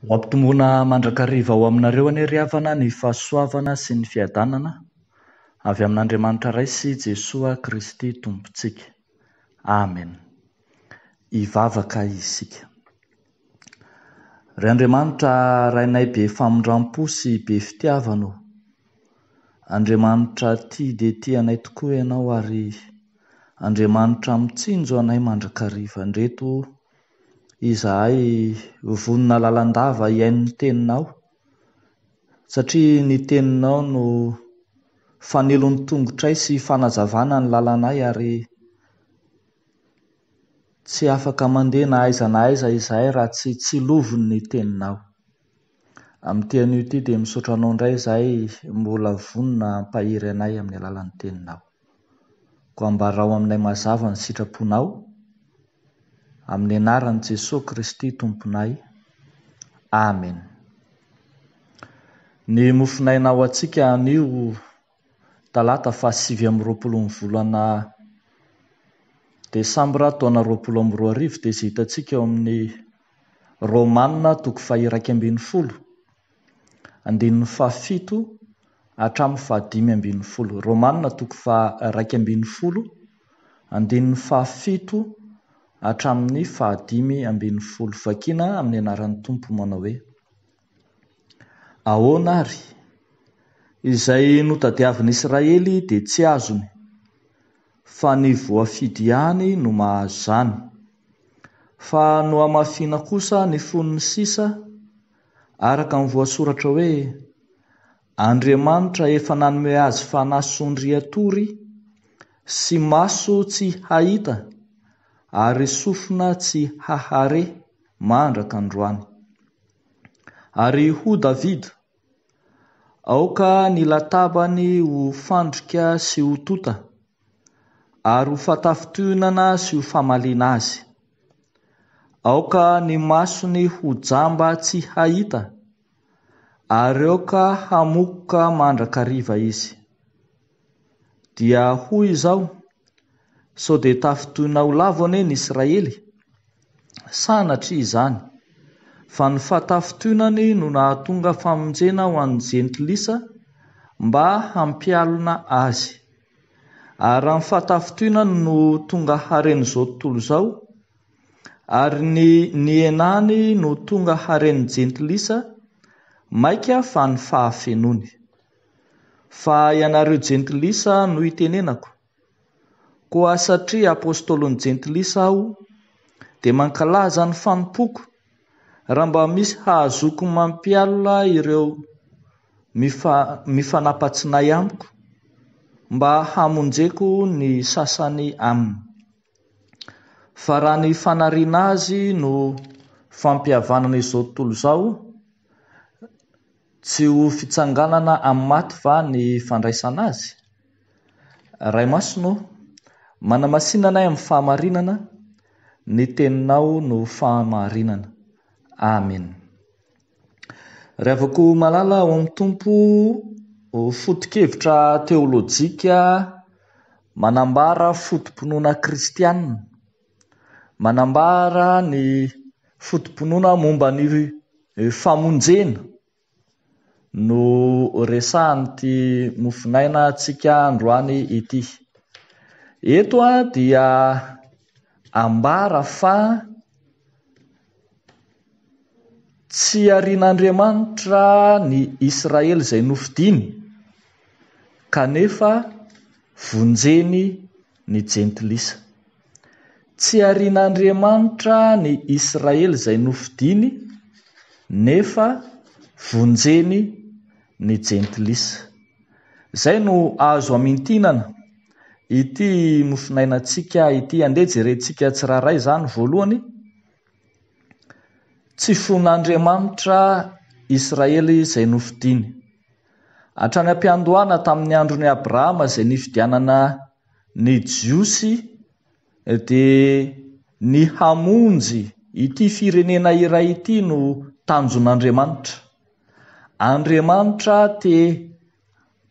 Ho ampitombona mandrakariva ho aminareo anie ry havana ny fahasoavana sy ny fiadanana avy amin'Andriamanitra Ray sy Jesoa Kristy Tompontsika. Amen. Hivavaka isika. Ry Andriamanitra Rainay be famondram-po sy be fitiavana, Andriamanitra tia dia tia anay tokoa ianao ary Andriamanitra mitsinjo anay mandrakariva. Ndreto izahay vonona lalandava hiaino ny teninao, satria ny teninao no fanelon'ny tongotray sy fanazavana ny lalanay ary tsy afaka mandeha na aiza izahay raha tsy tsilovin ny teninao. Amin'ity anio ity dia misaotra anao indray izahay mbola vonona hampahiry anay amin'ny alalan'ny teninao. Koa ambarao aminay mazava ny sitraponao, amin'ny anaran'i Jesosy Kristy Tomponay. Amen. Ny mofinainao antsika anio talata 7 volana Desambra taona 2022 dia izay hitantsika eo amin'ny Romanina 2:2, andininy 7 hatramin'ny 5:10. Romanina 2:2, andininy 7 hatramin'ny 5:10. Vakiana amin'ny anaran'ny Tompo manao hoe: ahoana ary izay notadiavin'i Israely dia tsy azony, fa ny voafidy ihany no mahazo izany. Fa no hamafiana kosa ny fonony sisa, araka ny voasoratra hoe: Andriamanitra efa nanome azy fanasondry atory sy maso tsy hahita ary sofina tsy hahare mandraka androany. Ary ho Davida, aoka ny latabany ho fandrika sy ho tota, ary ho fatafitohinana sy ho famaliana azy. Aoka ny masony ho jamba tsy hahita, ary aoka hamokoka mandrakariva izy. Dia hoy izao: sao dia tafitohina ho lavo anie ny Israely? Sanatria izany, fa ny fatafitohinany no nahatonga famonjena ho an'ny jentilisa mba hampialona azy. Ary ny fatafitohinany no tonga haren'izao tontolo izao, ary ny nienany no tonga haren'ny jentilisa, maika fa ny fahafenony. Fa ianareo jentilisa no itenenako, koa satria apôstôlon'ny jentilisa aho, dia mankalaza ny fanompoko raha mba misy hahazoko mampialona ireo mifanapatsinay amiko, mba hamonjeko ny sasany aminy. Fa raha ny fanariana azy no fampihavanana izao tontolo izao, tsy ho fitsanganana amin'ny maty va ny fandraisana azy? Ray masino, manamasinana anay amin'ny fahamarinana, ny teninao no fahamarinana. Amen. Revako malala ao amin'ny Tompo, foto-kevitra teolojika manambara fotom-pinoana kristianina, manambara ny fotom-pinoana momba ny famonjena no resahan'ity mofinaina antsika androany ity. Eto dia ambara fa tsy arian'Andriamanitra ny Israely izay nofidiny, kanefa vonjeny ny jentilisa. Tsy arian'Andriamanitra ny Israely izay nofidiny, nefa vonjeny ny jentilisa. Izay no azo amintinana ity mofinainantsika ity. Andeha jerentsika tsiraray izany. Voalohany, tsy fon'Andriamanitra Israely izay nofidiny. Hatrany am-piandohana tamin'ny andron'i Abrahama izay nifidianana ny Jiosy, dia ny hamonjy ity firenena iray ity no tanjon'Andriamanitra. Andriamanitra te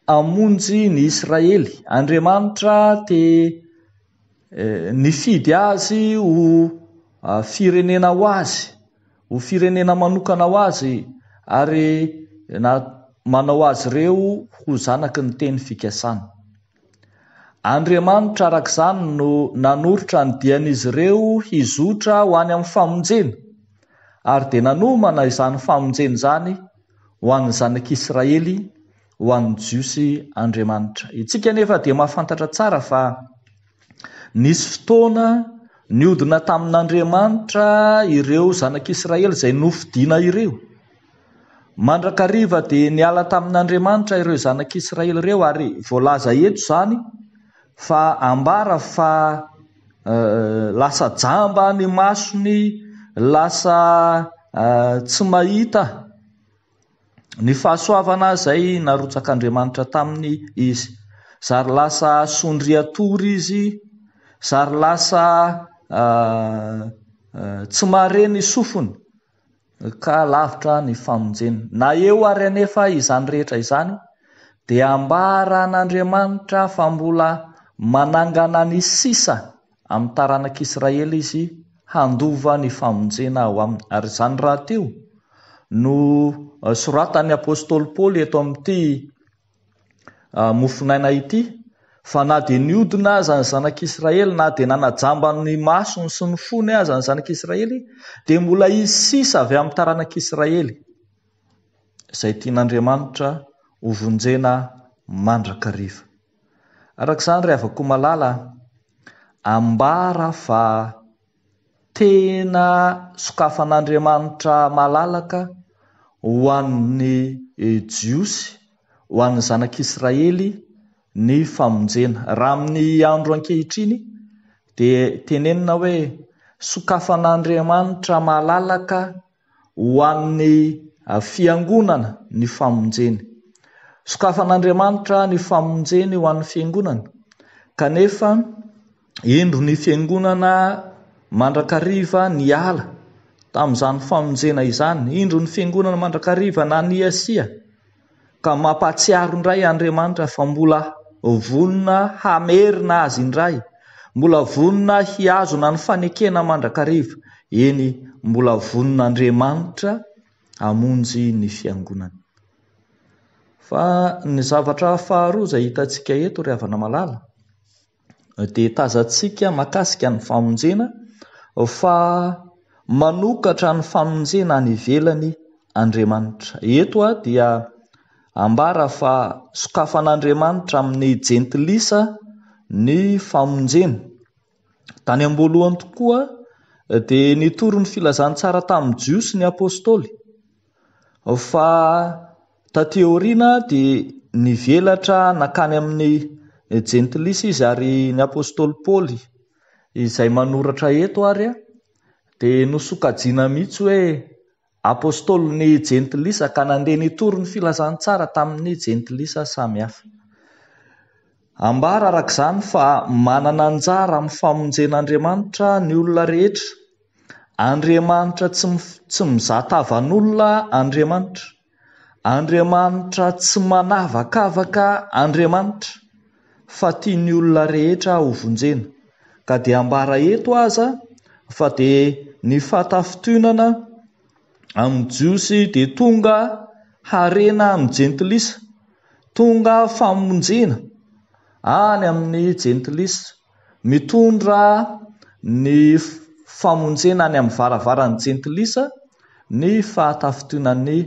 hamonjy ny Israely. Andriamanitra te nifidy azy ho firenena ho azy, ho firenena manokana ho azy ary manao azy ireo ho zanaky ny teny fikasana. Andriamanitra arak'izany no nanorotra ny dian'izy ireo hizotra ho any amin'ny famonjena, ary dia nanomana izany famonjena izany ho an'ny zanak'Israely, ho an'ny jiosy Andriamanitra. Itsika nefa dia mahafantatra tsara fa nisy fotoana niodina tamin'Andriamanitra ireo zanak'Israely izay nofidiana ireo. Mandrakariva dia niala tamin'Andriamanitra ireo zanak'Israely ireo, ary voalaza eto izany fa ambara fa lasa jamba ny masony, lasa tsy mahita ny fahasoavana izay narotsak'Andriamanitra taminy izy, zary lasa sondriatory izy, zary lasa tsy mahare ny sofiny, ka lavitra ny famonjena. Na eo ary anefa izany rehetra izany dia ambara an'Andriamanitra fa mbola manangana ny sisa amin'ny taranak'Israely izy handova ny famonjena ao aminy. Ary izany raha teo no soratan'ny apôstôly Paoly eto amin'ity mofonaina ity, fa na dia niodina aza ny zanak'Israely, na dia nanajamba ny masony sy ny fony aza ny zanak'Israely, dia mbola izy sisa avy amin'ny taranak'Israely izay tian'Andriamanitra ho vonjena mandrakariva. Arak'izany ry havako malala, ambara fa tena sokafan'Andriamanitra malalaka ho an'ny jiosy, ho an'ny zanak'Israely ny famonjena. Raha amin'ny andro ankehitriny dia tenenina hoe sokafan'Andriamanitra malalaka ho an'ny fiangonana ny famonjeny. Sokafan'Andriamanitra ny famonjeny ho an'ny fiangonana, kanefa indro ny fiangonana mandrakariva niala tamin'izany famonjena izany, indro ny fiangonana mandrakariva na niasia, ka mampatsiaro indray Andriamanitra fa mbola vonona hamerina azy indray, mbola vonona hiazona ny fanekena mandrakariva. Eny, mbola vonon'Andriamanitra hamonjy ny fiangonana. Fa ny zavatra faharoa izay hitantsika eto ry havana malala dia tazantsika mahakasika ny famonjena fa manokatra ny famonjena any ivelany Andriamanitra. Eto dia ambara fa sokafan'Andriamanitra amin'ny jentilisa ny famonjena. Tany am-boalohany tokoa dia nitoro ny filazantsara tamin'ny jiosy ny apôstôly, fa taty aoriana dia nivelatra nakany amin'ny jentilisa izy, ary ny apôstôly Paoly izay manoratra eto ary dia nosokajiana mihitsy hoe apôstôly ny jentilisa, ka nandeha nitoro ny filazantsara tamin'ny jentilisa samihafa. Ambara arak'izany fa manana anjara amin'ny famonjen'Andriamanitra ny olona rehetra. Andriamanitra tsy mizatavan'olona, Andriamanitra tsy manavakavaka, Andriamanitra fa tiany olona rehetra ho vonjena. Ka dia ambara eto aza fa dia ny fahatafituinana amin'ny jiosy dia tonga harena amin'ny jentilisa, tonga famonjena any amin'ny jentilisa, mitondra ny famonjena any amin'ny varavaran'ny jentilisa ny fahatafituinan'ny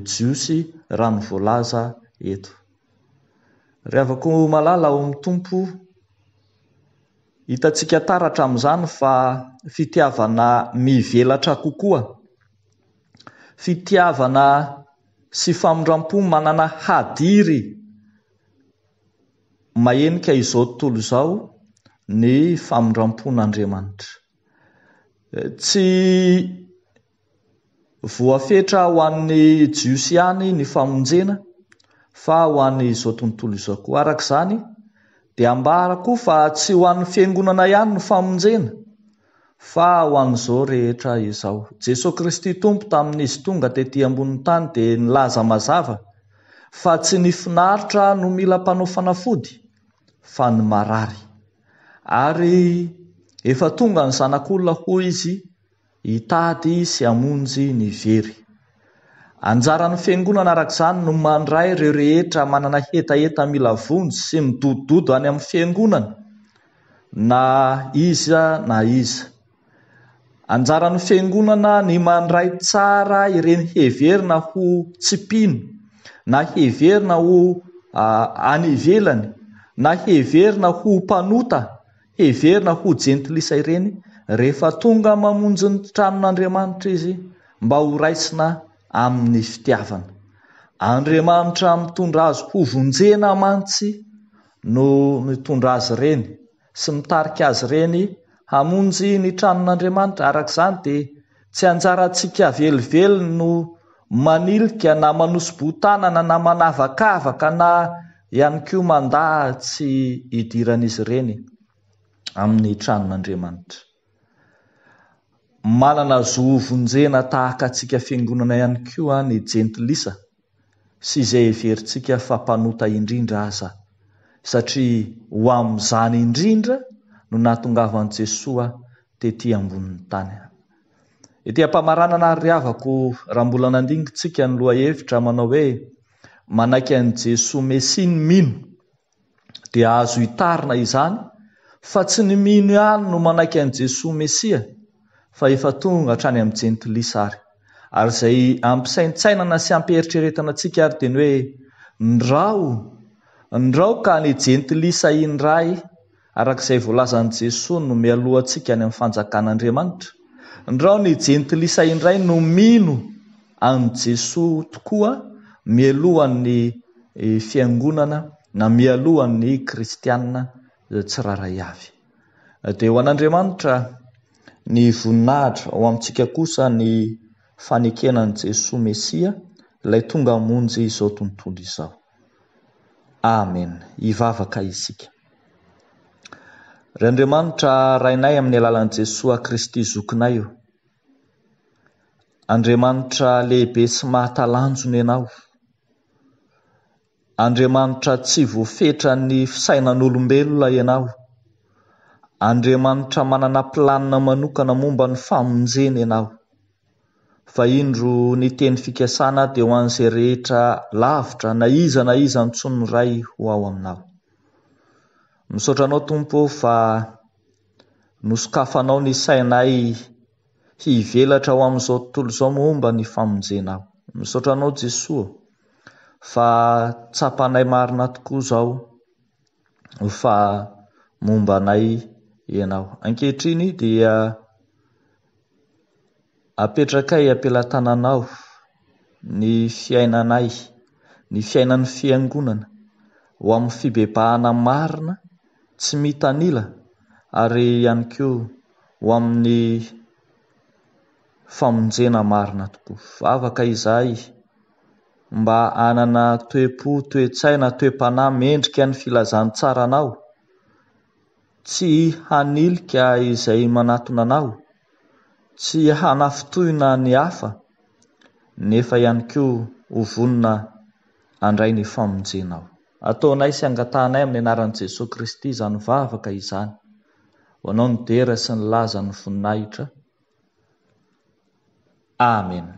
jiosy raha ny voalaza eto. Ry havako malala ao amin'ny tompo, hitantsika taratra amin'izany fa fitiavana mivelatra kokoa, fitiavana sy famondram-po manana hadiry mahenika izao tontolo izao ny famondram-pon'Andriamanitra. Tsy voafetra ho an'ny jiosy ihany ny famonjena, fa ho an'ny izao tontolo izao koa. Arak'izany dia ambara koa fa tsy ho an'ny fiangonana ihany ny famonjena, fa ho an'izao rehetra izao. Jesosy Kristy tompo tamin'izy tonga tetỳ ambonin'ny tany dia nilaza mazava fa tsy ny finaritra no mila mpanao fanafody, fa ny marary. Ary efa tonga ny zanak'olona hoy izy hitady sy hamonjy ny very. Anjaran'ny fiangonana arak'izany no mandray ireo rehetra manana hetaheta mila vonjy sy midodododo any amin'ny fiangonana na iza na iza. Anjaran'ny fiangonana ny mandray tsara ireny heverina ho tsipino na heverina ho any ivelany na heverina ho mpanota, heverina ho jentilisa ireny rehefa tonga mamonjy ny tranon'Andriamanitra izy mba ho raisina amin'ny fitiavana. Andriamanitra mitondra azy ho vonjena mantsy no mitondra azy ireny sy mitarika azy ireny hamonjy ny tranon'Andriamanitra. Arak'izany dia tsy anjarantsika velively no manilika na manosibon-tanana na manavakavaka na ihany koa mandahatsy idiran'izy ireny amin'ny tranon'Andriamanitra. Manana zo vonjena tahaka antsika fiangonana ihany koa ny jentilisa sy izay heverintsika fa mpanota indrindra aza, satria ho amin'izany indrindra no nahatongavan'i Jesosy tetỳ ambonin'ny tany. Ety am-pamaranana ary havako raha mbola nandingintsika ny lohahevitra manao hoe manaiky an'i Jesosy Mesia ny mino dia azo hitarina izany fa tsy ny mino ihany no manaiky an'i Jesosy Mesia fa efa tonga hatrany amin'ny jentilisa ary izay ampisaintsainana sy ampieritreretana antsika ary dia ny hoe ndrao ka ny jentilisa indray arak'izay voalazan'i Jesosy no mialoha antsika any amin'ny fanjakan'Andriamanitra. Ndrao ny jentilisa indray no mino an'i Jesosy tokoa mialohan'ny fiangonana na mialohan'ny kristianina tsiraray avy. Dia ho an'Andriamanitra ny voninahitra ao amintsika kosa ny fanekenan'i Jesosy Mesia, ilay tonga hamonjy izao tontolo izao. Amen. Hivavaka isika. Ry Andriamanitra rainay amin'ny alalan'i Jesosy Kristy zokinay io. Andriamanitra lehibe sy mahatalanjona ianao. Andriamanitra tsy voafetra ny fisainan'olombelona ianao. Andriamanitra manana planina manokana momba ny famonjena ianao. Fa indro ny teny fikasana dia ho an'izay rehetra lavitra na iza ny tsonoray ho ao aminao. Misaotra anao Tompo fa nosokafanao ny sainay hivelatra ho amin'izao tontolo izao momba ny famonjenao. Misaotra anao Jesosy fa tsapanay marina tokoa izao fa momba anay ianao. Ankehitriny dia apetrakay ampelantananao ny fiainanay, ny fiainan'ny fiangonana ho amin'ny fibebahana marina tsy mitanila ary ihany koa ho amin'ny famonjena marina tokoa. Vavaka izahay mba hanana toe-po, toe-tsaina, toe-panahy mendrika ny filazantsara-nao, tsy hanilika izay manatona anao, tsy hanafotoina ny hafa, nefa ihany koa ho vonona handray ny famonjenao. Ataonay sy angatahanay amin'ny anaran'i Jesosy Kristy izany vavaka izany. Ho anao ny dera sy ny laza ny voninahitra. Amen.